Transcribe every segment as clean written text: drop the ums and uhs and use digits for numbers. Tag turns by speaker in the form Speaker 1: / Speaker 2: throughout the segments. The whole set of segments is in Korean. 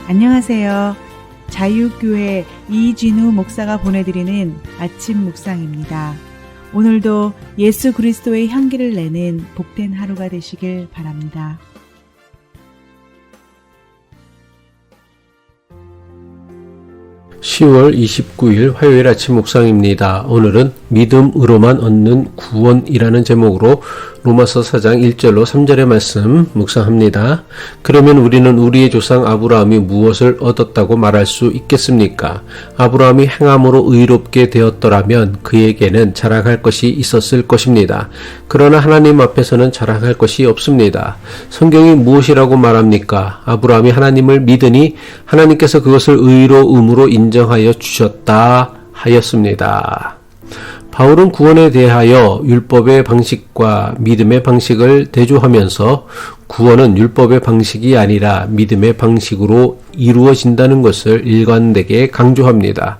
Speaker 1: 안녕하세요. 자유교회 이진우 목사가 보내드리는 아침 묵상입니다. 오늘도 예수 그리스도의 향기를 내는 복된 하루가 되시길 바랍니다.
Speaker 2: (10월 29일) 화요일 아침 묵상입니다. 오늘은 믿음으로만 얻는 구원이라는 제목으로 로마서 4장 1절로 3절의 말씀 묵상합니다. 그러면 우리는 우리의 조상 아브라함이 무엇을 얻었다고 말할 수 있겠습니까? 아브라함이 행함으로 의롭게 되었더라면 그에게는 자랑할 것이 있었을 것입니다. 그러나 하나님 앞에서는 자랑할 것이 없습니다. 성경이 무엇이라고 말합니까? 아브라함이 하나님을 믿으니 하나님께서 그것을 의로움으로 인정하여 주셨다 하였습니다. 바울은 구원에 대하여 율법의 방식과 믿음의 방식을 대조하면서 구원은 율법의 방식이 아니라 믿음의 방식으로 이루어진다는 것을 일관되게 강조합니다.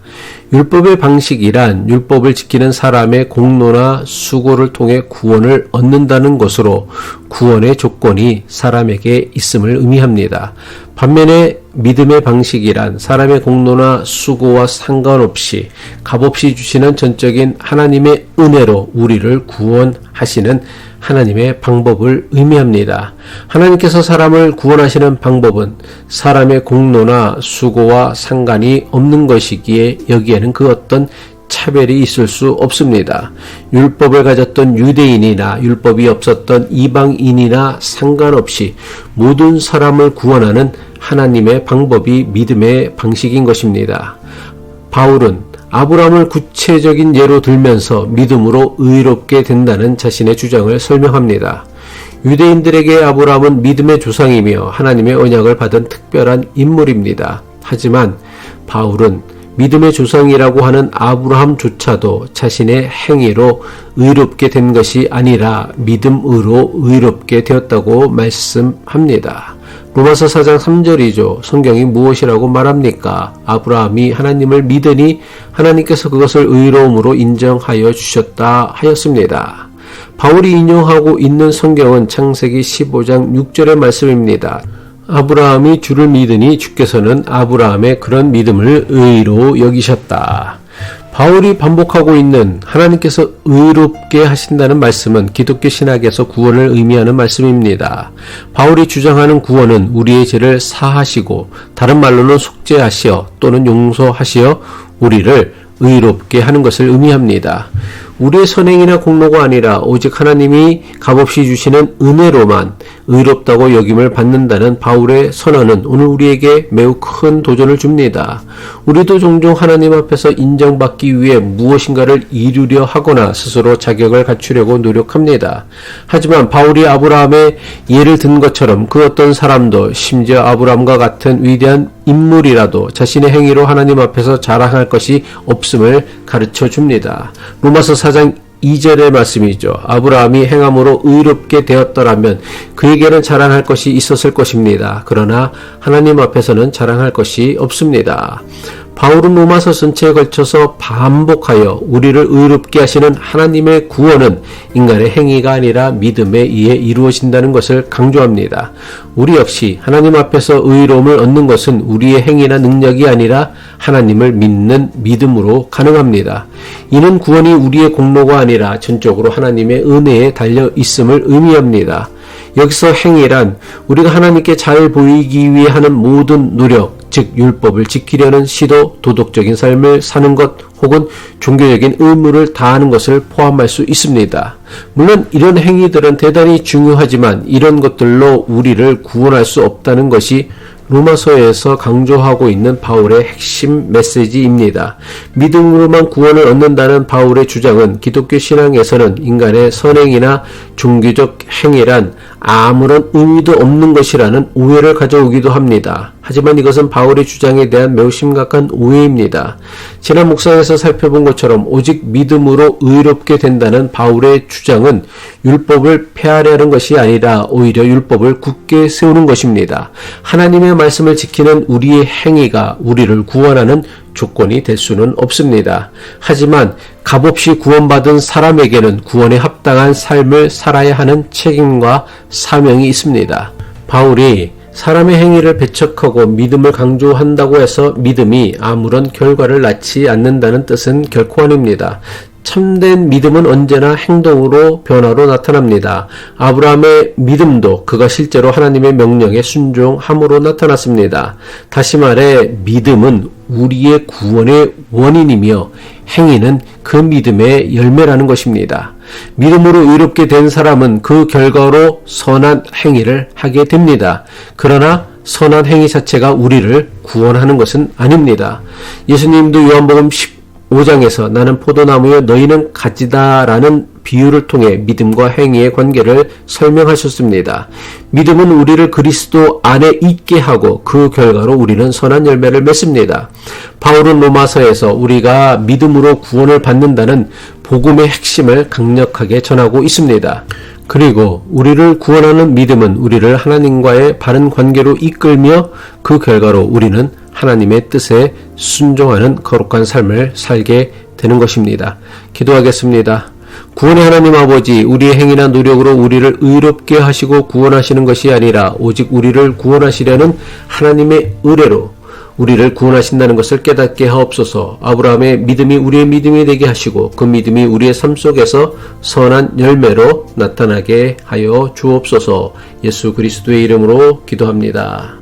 Speaker 2: 율법의 방식이란 율법을 지키는 사람의 공로나 수고를 통해 구원을 얻는다는 것으로 구원의 조건이 사람에게 있음을 의미합니다. 반면에 믿음의 방식이란 사람의 공로나 수고와 상관없이 값없이 주시는 전적인 하나님의 은혜로 우리를 구원하시는 하나님의 방법을 의미합니다. 하나님께서 사람을 구원하시는 방법은 사람의 공로나 수고와 상관이 없는 것이기에 여기에는 그 어떤 차별이 있을 수 없습니다. 율법을 가졌던 유대인이나 율법이 없었던 이방인이나 상관없이 모든 사람을 구원하는 하나님의 방법이 믿음의 방식인 것입니다. 바울은 아브라함을 구체적인 예로 들면서 믿음으로 의롭게 된다는 자신의 주장을 설명합니다. 유대인들에게 아브라함은 믿음의 조상이며 하나님의 언약을 받은 특별한 인물입니다. 하지만 바울은 믿음의 조상이라고 하는 아브라함조차도 자신의 행위로 의롭게 된 것이 아니라 믿음으로 의롭게 되었다고 말씀합니다. 로마서 4장 3절이죠. 성경이 무엇이라고 말합니까? 아브라함이 하나님을 믿으니 하나님께서 그것을 의로움으로 인정하여 주셨다 하였습니다. 바울이 인용하고 있는 성경은 창세기 15장 6절의 말씀입니다. 아브라함이 주를 믿으니 주께서는 아브라함의 그런 믿음을 의로 여기셨다. 바울이 반복하고 있는 하나님께서 의롭게 하신다는 말씀은 기독교 신학에서 구원을 의미하는 말씀입니다. 바울이 주장하는 구원은 우리의 죄를 사하시고 다른 말로는 속죄하시어 또는 용서하시어 우리를 의롭게 하는 것을 의미합니다. 우리의 선행이나 공로가 아니라 오직 하나님이 값없이 주시는 은혜로만 의롭다고 여김을 받는다는 바울의 선언은 오늘 우리에게 매우 큰 도전을 줍니다. 우리도 종종 하나님 앞에서 인정받기 위해 무엇인가를 이루려 하거나 스스로 자격을 갖추려고 노력합니다. 하지만 바울이 아브라함의 예를 든 것처럼 그 어떤 사람도 심지어 아브라함과 같은 위대한 인물이라도 자신의 행위로 하나님 앞에서 자랑할 것이 없음을 가르쳐 줍니다. 로마서 4장 2절의 말씀이죠. 아브라함이 행함으로 의롭게 되었더라면 그에게는 자랑할 것이 있었을 것입니다. 그러나 하나님 앞에서는 자랑할 것이 없습니다. 바울은 로마서 전체에 걸쳐서 반복하여 우리를 의롭게 하시는 하나님의 구원은 인간의 행위가 아니라 믿음에 의해 이루어진다는 것을 강조합니다. 우리 역시 하나님 앞에서 의로움을 얻는 것은 우리의 행위나 능력이 아니라 하나님을 믿는 믿음으로 가능합니다. 이는 구원이 우리의 공로가 아니라 전적으로 하나님의 은혜에 달려 있음을 의미합니다. 여기서 행위란 우리가 하나님께 잘 보이기 위해 하는 모든 노력, 즉 율법을 지키려는 시도, 도덕적인 삶을 사는 것 혹은 종교적인 의무를 다하는 것을 포함할 수 있습니다. 물론 이런 행위들은 대단히 중요하지만 이런 것들로 우리를 구원할 수 없다는 것이 로마서에서 강조하고 있는 바울의 핵심 메시지입니다. 믿음으로만 구원을 얻는다는 바울의 주장은 기독교 신앙에서는 인간의 선행이나 종교적 행위란 아무런 의미도 없는 것이라는 오해를 가져오기도 합니다. 하지만 이것은 바울의 주장에 대한 매우 심각한 오해입니다. 지난 묵상에서 살펴본 것처럼 오직 믿음으로 의롭게 된다는 바울의 주장은 율법을 폐하려는 것이 아니라 오히려 율법을 굳게 세우는 것입니다. 하나님의 말씀을 지키는 우리의 행위가 우리를 구원하는 조건이 될 수는 없습니다. 하지만 값없이 구원받은 사람에게는 구원에 합당한 삶을 살아야 하는 책임과 사명이 있습니다. 바울이 사람의 행위를 배척하고 믿음을 강조한다고 해서 믿음이 아무런 결과를 낳지 않는다는 뜻은 결코 아닙니다. 참된 믿음은 언제나 행동으로 변화로 나타납니다. 아브라함의 믿음도 그가 실제로 하나님의 명령에 순종함으로 나타났습니다. 다시 말해 믿음은 우리의 구원의 원인이며 행위는 그 믿음의 열매라는 것입니다. 믿음으로 의롭게 된 사람은 그 결과로 선한 행위를 하게 됩니다. 그러나 선한 행위 자체가 우리를 구원하는 것은 아닙니다. 예수님도 요한복음 15장에서 나는 포도나무요 너희는 가지다 라는 비유를 통해 믿음과 행위의 관계를 설명하셨습니다. 믿음은 우리를 그리스도 안에 있게 하고 그 결과로 우리는 선한 열매를 맺습니다. 바울은 로마서에서 우리가 믿음으로 구원을 받는다는 복음의 핵심을 강력하게 전하고 있습니다. 그리고 우리를 구원하는 믿음은 우리를 하나님과의 바른 관계로 이끌며 그 결과로 우리는 하나님의 뜻에 순종하는 거룩한 삶을 살게 되는 것입니다. 기도하겠습니다. 구원의 하나님 아버지, 우리의 행위나 노력으로 우리를 의롭게 하시고 구원하시는 것이 아니라 오직 우리를 구원하시려는 하나님의 의뢰로 우리를 구원하신다는 것을 깨닫게 하옵소서. 아브라함의 믿음이 우리의 믿음이 되게 하시고 그 믿음이 우리의 삶 속에서 선한 열매로 나타나게 하여 주옵소서. 예수 그리스도의 이름으로 기도합니다.